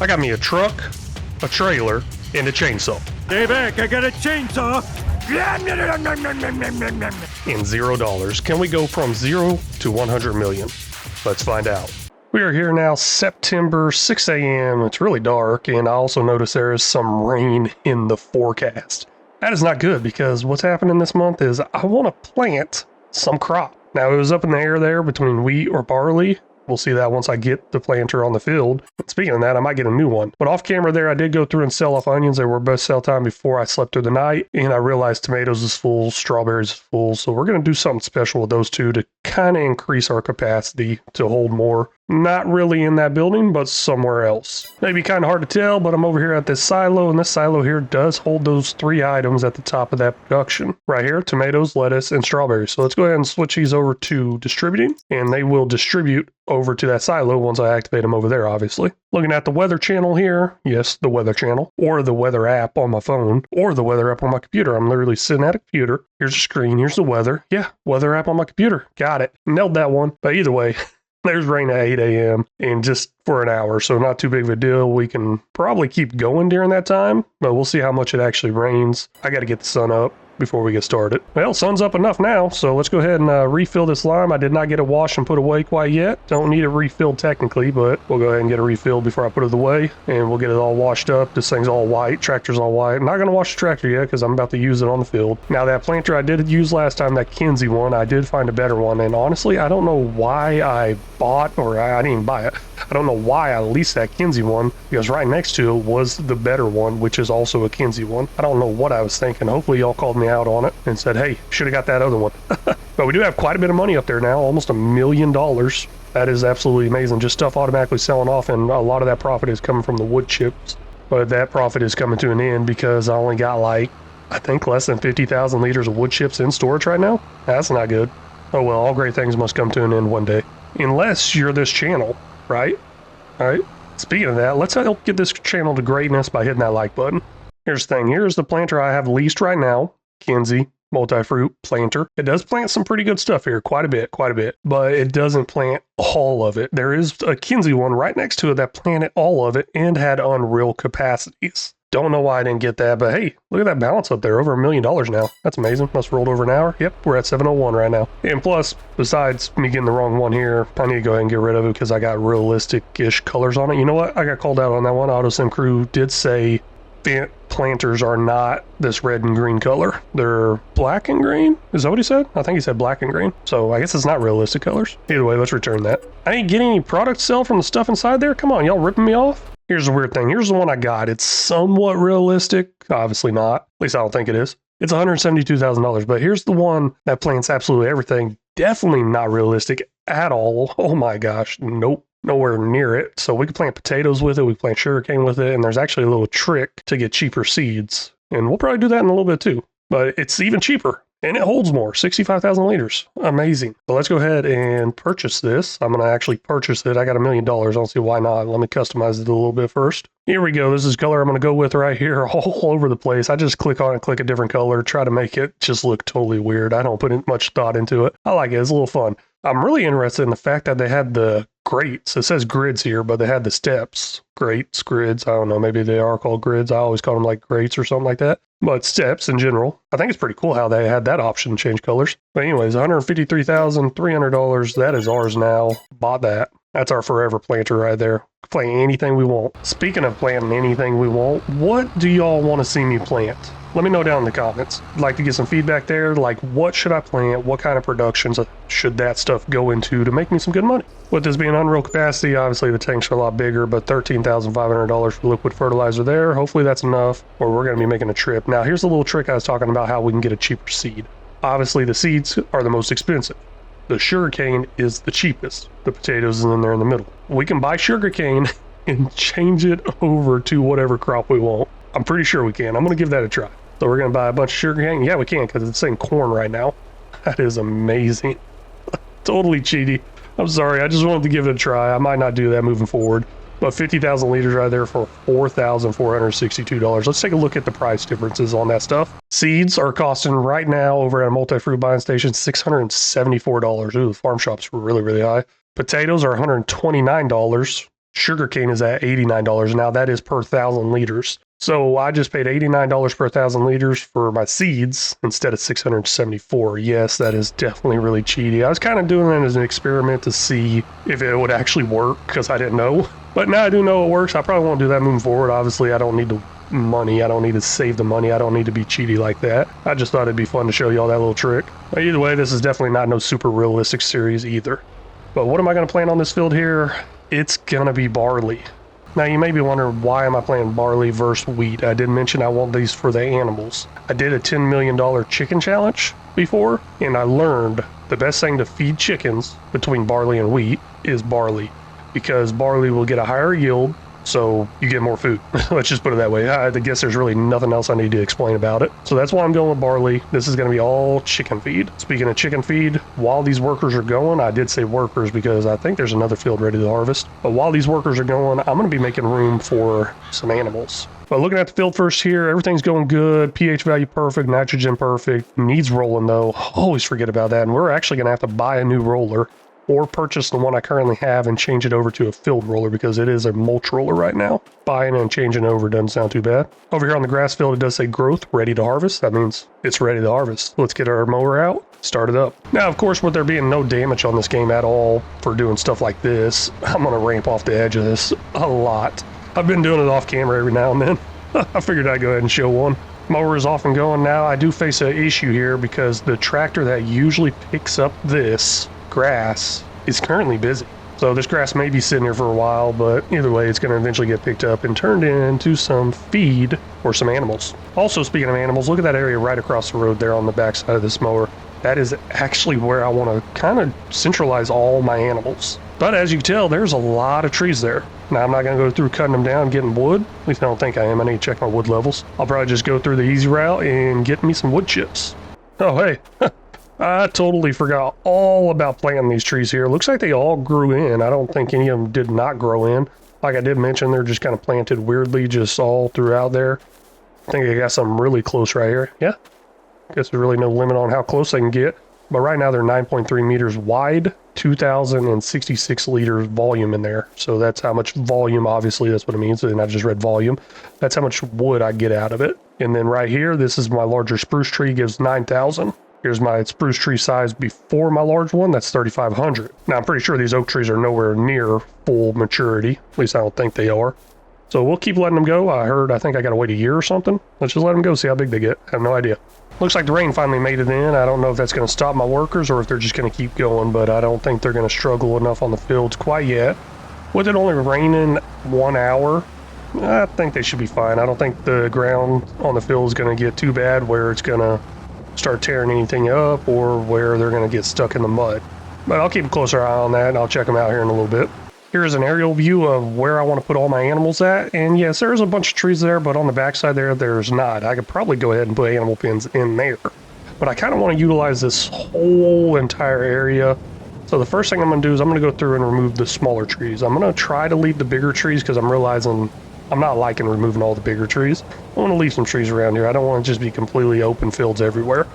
I got me a truck, a trailer, and a chainsaw. Stay back, I got a chainsaw. And $0. Can we go from 0 to 100 million? Let's find out. We are here now, September, 6 a.m. It's really dark, and I also notice there is some rain in the forecast. That is not good because what's happening this month is I want to plant some crop. Now, it was up in the air there between wheat or barley. We'll see that once I get the planter on the field. Speaking of that, I might get a new one. But off camera there, I did go through and sell off onions. They were best sell time before I slept through the night. And I realized tomatoes is full, strawberries is full. So we're going to do something special with those two to kind of increase our capacity to hold more. Not really in that building, but somewhere else. Maybe kind of hard to tell, but I'm over here at this silo, and this silo here does hold those 3 items at the top of that production. Right here, tomatoes, lettuce, and strawberries. So let's go ahead and switch these over to distributing, and they will distribute over to that silo once I activate them over there, obviously. Looking at the weather channel here, yes, the weather channel, or the weather app on my phone, or the weather app on my computer. I'm literally sitting at a computer. Here's the screen, here's the weather. Yeah, weather app on my computer. Got it. Nailed that one. But either way, there's rain at 8 a.m. and just for an hour, so not too big of a deal. We can probably keep going during that time, but we'll see how much it actually rains. I got to get the sun up before we get started. Well, sun's up enough now, so let's go ahead and refill this lime. I did not get it washed and put away quite yet. Don't need it refilled technically, but we'll go ahead and get it refilled before I put it away, and we'll get it all washed up. This thing's all white, tractor's all white. I'm not going to wash the tractor yet because I'm about to use it on the field. Now, that planter I did use last time, that Kinsey one, I did find a better one, and honestly, I don't know why I bought, or I didn't even buy it. I don't know why I leased that Kinsey one, because right next to it was the better one, which is also a Kinsey one. I don't know what I was thinking. Hopefully y'all called me out on it and said, hey, should have got that other one. But we do have quite a bit of money up there now, almost $1 million. That is absolutely amazing. Just stuff automatically selling off, and a lot of that profit is coming from the wood chips. But that profit is coming to an end because I only got like, I think less than 50,000 liters of wood chips in storage right now. That's not good. Oh well, all great things must come to an end one day. Unless you're this channel, right? All right. Speaking of that, let's help get this channel to greatness by hitting that like button. Here's the thing. Here's the planter I have leased right now. Kinsey multi-fruit planter. It does plant some pretty good stuff here, quite a bit, but it doesn't plant all of it. There is a Kinsey one right next to it that planted all of it and had unreal capacities. Don't know why I didn't get that, but hey, look at that balance up there, over $1 million now. That's amazing. Must have rolled over an hour. Yep, we're at 701 right now. And plus, besides me getting the wrong one here, I need to go ahead and get rid of it because I got realistic-ish colors on it. You know what? I got called out on that one. AutoSim Crew did say planters are not this red and green color. They're black and green? Is that what he said? I think he said black and green. So I guess it's not realistic colors. Either way, let's return that. I ain't getting any product sell from the stuff inside there. Come on, y'all ripping me off? Here's the weird thing. Here's the one I got. It's somewhat realistic. Obviously not. At least I don't think it is. It's $172,000, but here's the one that plants absolutely everything. Definitely not realistic at all. Oh my gosh. Nope. Nowhere near it. So we can plant potatoes with it. We can plant sugarcane with it. And there's actually a little trick to get cheaper seeds. And we'll probably do that in a little bit too. But it's even cheaper. And it holds more, 65,000 liters. Amazing. So let's go ahead and purchase this. I'm going to actually purchase it. I got $1 million. I don't see why not. Let me customize it a little bit first. Here we go. This is color I'm going to go with right here all over the place. I just click on it, click a different color, try to make it just look totally weird. I don't put much thought into it. I like it. It's a little fun. I'm really interested in the fact that they had the grates. It says grids here, but they had the steps. Grates, grids. I don't know. Maybe they are called grids. I always call them like grates or something like that. But steps in general. I think it's pretty cool how they had that option to change colors. But anyways, $153,300. That is ours now. Bought that. That's our forever planter right there. Plant anything we want. Speaking of planting anything we want, what do y'all want to see me plant? Let me know down in the comments. I'd like to get some feedback there. Like, what should I plant? What kind of productions should that stuff go into to make me some good money? With this being unreal capacity, obviously the tanks are a lot bigger, but $13,500 for liquid fertilizer there. Hopefully that's enough, or we're going to be making a trip. Now, here's a little trick I was talking about how we can get a cheaper seed. Obviously, the seeds are the most expensive. The sugarcane is the cheapest. The potatoes is in there in the middle. We can buy sugarcane and change it over to whatever crop we want. I'm pretty sure we can. I'm going to give that a try. So we're going to buy a bunch of sugarcane? Yeah, we can, because it's saying corn right now. That is amazing. Totally cheaty. I'm sorry. I just wanted to give it a try. I might not do that moving forward. But 50,000 liters right there for $4,462. Let's take a look at the price differences on that stuff. Seeds are costing right now over at a multi-fruit buying station $674. Ooh, the farm shop's really, really high. Potatoes are $129. Sugarcane is at $89. Now that is per 1,000 liters. So I just paid $89 per 1,000 liters for my seeds instead of $674. Yes, that is definitely really cheaty. I was kind of doing that as an experiment to see if it would actually work because I didn't know. But now I do know it works. I probably won't do that moving forward. Obviously, I don't need the money. I don't need to save the money. I don't need to be cheaty like that. I just thought it'd be fun to show y'all that little trick. But either way, this is definitely not no super realistic series either. But what am I going to plant on this field here? It's going to be barley. Now you may be wondering, why am I planting barley versus wheat? I did mention I want these for the animals. I did a $10 million chicken challenge before, and I learned the best thing to feed chickens between barley and wheat is barley, because barley will get a higher yield, so you get more food. Let's just put it that way. I guess there's really nothing else I need to explain about it. So that's why I'm going with barley. This is going to be all chicken feed. Speaking of chicken feed, while these workers are going, I did say workers because I think there's another field ready to harvest. But while these workers are going, I'm going to be making room for some animals. But looking at the field first here, everything's going good. pH value perfect, nitrogen perfect. Needs rolling though. Always forget about that. And we're actually going to have to buy a new roller, or purchase the one I currently have and change it over to a field roller because it is a mulch roller right now. Buying and changing over doesn't sound too bad. Over here on the grass field, it does say growth, ready to harvest. That means it's ready to harvest. Let's get our mower out, start it up. Now, of course, with there being no damage on this game at all for doing stuff like this, I'm going to ramp off the edge of this a lot. I've been doing it off camera every now and then. I figured I'd go ahead and show one. Mower is off and going now. I do face an issue here because the tractor that usually picks up this grass is currently busy. So this grass may be sitting here for a while, but either way, it's going to eventually get picked up and turned into some feed for some animals. Also, speaking of animals, look at that area right across the road there on the back side of this mower. That is actually where I want to kind of centralize all my animals. But as you can tell, there's a lot of trees there. Now, I'm not going to go through cutting them down, getting wood. At least I don't think I am. I need to check my wood levels. I'll probably just go through the easy route and get me some wood chips. Oh, hey. I totally forgot all about planting these trees here. Looks like they all grew in. I don't think any of them did not grow in. Like I did mention, they're just kind of planted weirdly just all throughout there. I think I got some really close right here. Yeah, guess there's really no limit on how close they can get. But right now they're 9.3 meters wide, 2,066 liters volume in there. So that's how much volume, obviously that's what it means. And I just read volume. That's how much wood I get out of it. And then right here, this is my larger spruce tree, gives 9,000. Here's my spruce tree size before my large one. That's 3,500. Now, I'm pretty sure these oak trees are nowhere near full maturity. At least I don't think they are. So we'll keep letting them go. I think I got to wait a year or something. Let's just let them go, see how big they get. I have no idea. Looks like the rain finally made it in. I don't know if that's going to stop my workers or if they're just going to keep going, but I don't think they're going to struggle enough on the fields quite yet. With it only raining 1 hour, I think they should be fine. I don't think the ground on the field is going to get too bad where it's going to start tearing anything up or where they're going to get stuck in the mud. But I'll keep a closer eye on that and I'll check them out here in a little bit. Here's an aerial view of where I want to put all my animals at. And yes, there's a bunch of trees there, but on the backside there, there's not. I could probably go ahead and put animal pens in there. But I kind of want to utilize this whole entire area. So the first thing I'm going to do is I'm going to go through and remove the smaller trees. I'm going to try to leave the bigger trees because I'm realizing I'm not liking removing all the bigger trees. I want to leave some trees around here. I don't want to just be completely open fields everywhere.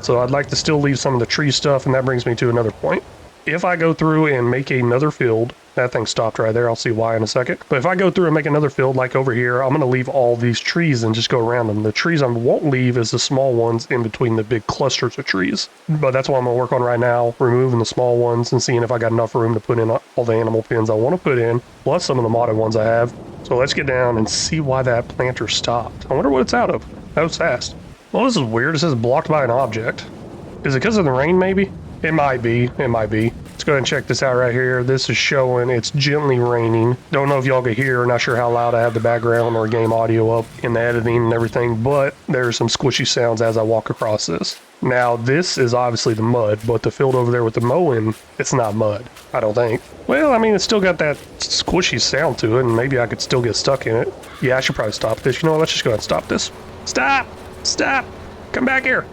So I'd like to still leave some of the tree stuff, and that brings me to another point. If I go through and make another field, that thing stopped right there. I'll see why in a second. But if I go through and make another field like over here, I'm going to leave all these trees and just go around them. The trees I won't leave is the small ones in between the big clusters of trees. But that's what I'm going to work on right now, removing the small ones and seeing if I got enough room to put in all the animal pens I want to put in, plus some of the modded ones I have. So let's get down and see why that planter stopped. I wonder what it's out of. That was fast. Well, this is weird. It says blocked by an object. Is it because of the rain, maybe? It might be. It might be. Let's go ahead and check this out right here. This is showing it's gently raining. Don't know if y'all can hear. Not sure how loud I have the background or game audio up in the editing and everything, but there's some squishy sounds as I walk across this. Now, this is obviously the mud, but the field over there with the mowing, it's not mud, I don't think. Well, I mean, it's still got that squishy sound to it, and maybe I could still get stuck in it. Yeah, I should probably stop this. You know what? Let's just go ahead and stop this. Stop! Stop! Come back here!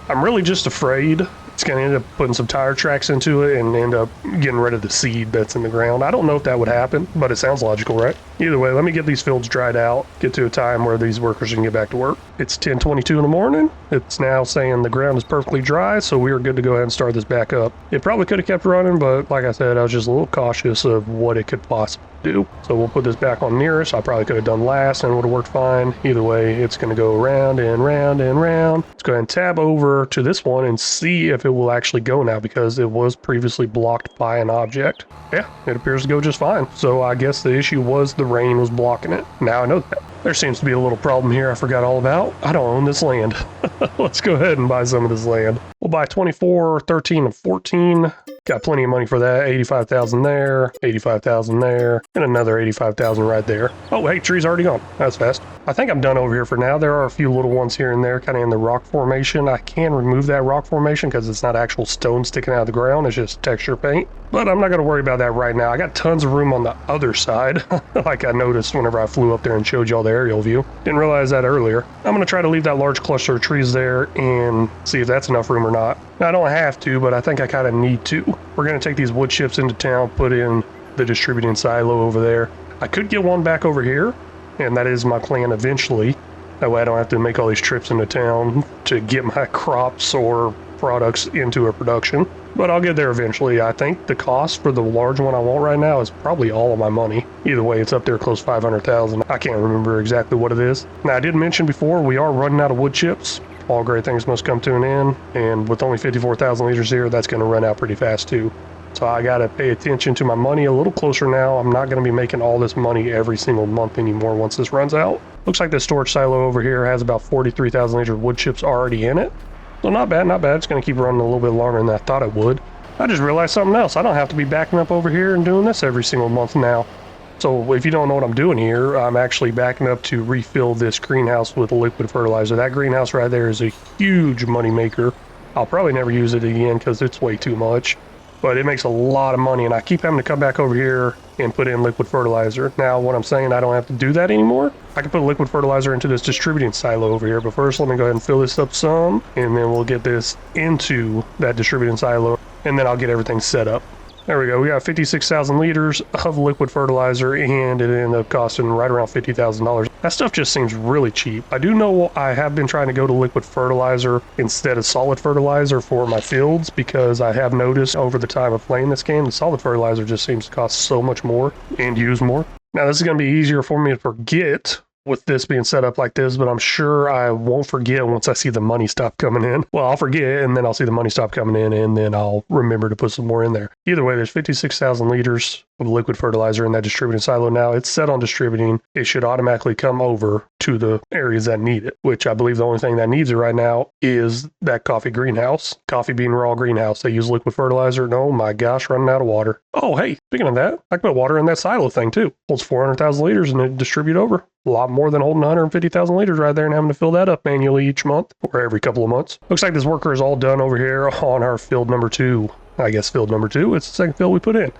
I'm really just afraid it's going to end up putting some tire tracks into it and end up getting rid of the seed that's in the ground. I don't know if that would happen, but it sounds logical, right? Either way, let me get these fields dried out, get to a time where these workers can get back to work. It's 10:22 in the morning. It's now saying the ground is perfectly dry, so we are good to go ahead and start this back up. It probably could have kept running, but like I said, I was just a little cautious of what it could possibly do. So we'll put this back on nearest. I probably could have done last and it would have worked fine. Either way, it's going to go round and round and round. Let's go ahead and tab over to this one and see if it will actually go now, because it was previously blocked by an object. Yeah, it appears to go just fine. So I guess the issue was the rain was blocking it. Now I know that. There seems to be a little problem here I forgot all about. I don't own this land. Let's go ahead and buy some of this land. We'll buy 24, 13, and 14. Got plenty of money for that. 85,000 there, 85,000 there, and another 85,000 right there. Oh, hey, tree's already gone. That's fast. I think I'm done over here for now. There are a few little ones here and there kind of in the rock formation. I can remove that rock formation because it's not actual stone sticking out of the ground. It's just texture paint. But I'm not going to worry about that right now. I got tons of room on the other side, like I noticed whenever I flew up there and showed y'all the aerial view. Didn't realize that earlier. I'm going to try to leave that large cluster of trees there and see if that's enough room or not. Now, I don't have to, but I think I kind of need to. We're going to take these wood chips into town, put in the distributing silo over there. I could get one back over here, and that is my plan eventually. That way I don't have to make all these trips into town to get my crops or products into a production. But I'll get there eventually. I think the cost for the large one I want right now is probably all of my money. Either way, it's up there close to 500,000. I can't remember exactly what it is. Now, I did mention before, we are running out of wood chips. All great things must come to an end. And with only 54,000 liters here, that's going to run out pretty fast too. So I got to pay attention to my money a little closer now. I'm not going to be making all this money every single month anymore once this runs out. Looks like the storage silo over here has about 43,000 liters of wood chips already in it. So not bad, not bad. It's going to keep running a little bit longer than I thought it would. I just realized something else. I don't have to be backing up over here and doing this every single month now. So if you don't know what I'm doing here, I'm actually backing up to refill this greenhouse with liquid fertilizer. That greenhouse right there is a huge money maker. I'll probably never use it again because it's way too much. But it makes a lot of money, and I keep having to come back over here and put in liquid fertilizer. Now, what I'm saying, I don't have to do that anymore. I can put liquid fertilizer into this distributing silo over here, but first let me go ahead and fill this up some, and then we'll get this into that distributing silo, and then I'll get everything set up. There we go. We got 56,000 liters of liquid fertilizer, and it ended up costing right around $50,000. That stuff just seems really cheap. I do know I have been trying to go to liquid fertilizer instead of solid fertilizer for my fields, because I have noticed over the time of playing this game, the solid fertilizer just seems to cost so much more and use more. Now, this is going to be easier for me to forget with this being set up like this, but I'm sure I won't forget once I see the money stop coming in. Well, I'll forget, and then I'll see the money stop coming in, and then I'll remember to put some more in there. Either way, there's 56,000 liters of liquid fertilizer in that distributing silo now. It's set on distributing. It should automatically come over to the areas that need it, which I believe the only thing that needs it right now is that coffee greenhouse. Coffee bean raw greenhouse. They use liquid fertilizer. And oh my gosh, running out of water. Oh, hey, speaking of that, I can put water in that silo thing too. Holds 400,000 liters and it distribute over. A lot more than holding 150,000 liters right there and having to fill that up manually each month or every couple of months. Looks like this worker is all done over here on our field number 2. I guess field number 2. It's the second field we put in.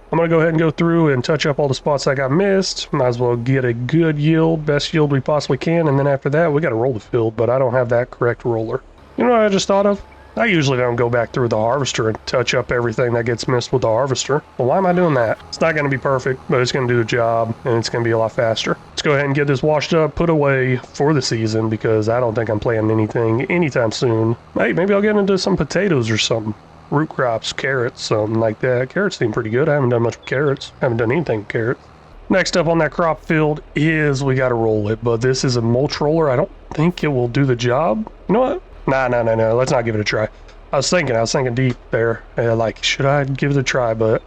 I'm going to go ahead and go through and touch up all the spots that got missed. Might as well get a good yield, best yield we possibly can, and then after that, we got to roll the field, but I don't have that correct roller. You know what I just thought of? I usually don't go back through the harvester and touch up everything that gets missed with the harvester. Well, why am I doing that? It's not going to be perfect, but it's going to do the job, and it's going to be a lot faster. Let's go ahead and get this washed up, put away for the season, because I don't think I'm planting anything anytime soon. Hey, maybe I'll get into some potatoes or something. Root crops, carrots, something like that. Carrots seem pretty good. I haven't done much with carrots. I haven't done anything with carrots. Next up on that crop field is we got to roll it, but this is a mulch roller. I don't think it will do the job. You know what? Nah. Let's not give it a try. I was thinking deep there. Like, should I give it a try? But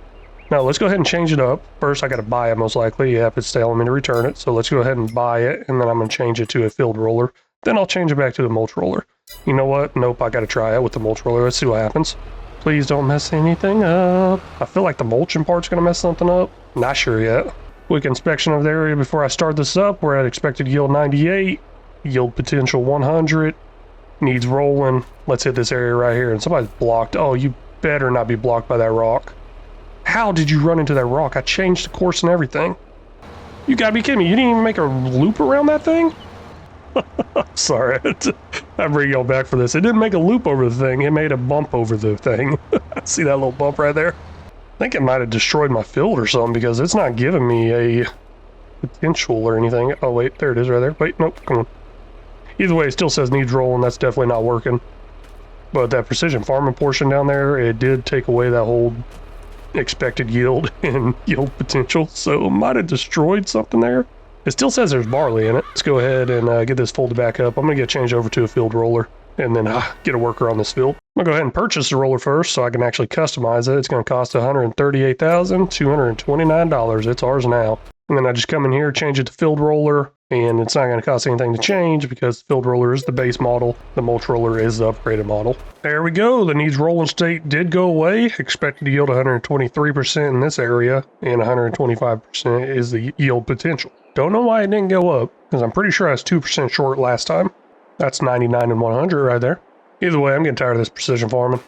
no, let's go ahead and change it up. First, I got to buy it most likely. Yep, it's telling me to return it. So let's go ahead and buy it, and then I'm going to change it to a field roller. Then I'll change it back to the mulch roller. You know what? Nope, I got to try it with the mulch roller. Let's see what happens. Please don't mess anything up. I feel like the mulching part's going to mess something up. Not sure yet. Quick inspection of the area before I start this up. We're at expected yield 98. Yield potential 100. Needs rolling. Let's hit this area right here. And somebody's blocked. Oh, you better not be blocked by that rock. How did you run into that rock? I changed the course and everything. You gotta be kidding me. You didn't even make a loop around that thing? Sorry, I bring y'all back for this. It didn't make a loop over the thing. It made a bump over the thing. See that little bump right there? I think it might have destroyed my field or something because it's not giving me a potential or anything. Oh, wait, there it is right there. Wait, nope, come on. Either way, it still says needs rolling. That's definitely not working. But that precision farming portion down there, it did take away that whole expected yield and yield potential, so it might have destroyed something there. It still says there's barley in it. Let's go ahead and get this folded back up. I'm going to get changed over to a field roller and then get a worker on this field. I'm going to go ahead and purchase the roller first so I can actually customize it. It's going to cost $138,229. It's ours now. And then I just come in here, change it to field roller, and it's not going to cost anything to change because field roller is the base model. The mulch roller is the upgraded model. There we go. The needs rolling state did go away. Expected to yield 123% in this area, and 125% is the yield potential. Don't know why it didn't go up, because I'm pretty sure I was 2% short last time. That's 99 and 100 right there. Either way, I'm getting tired of this precision farming.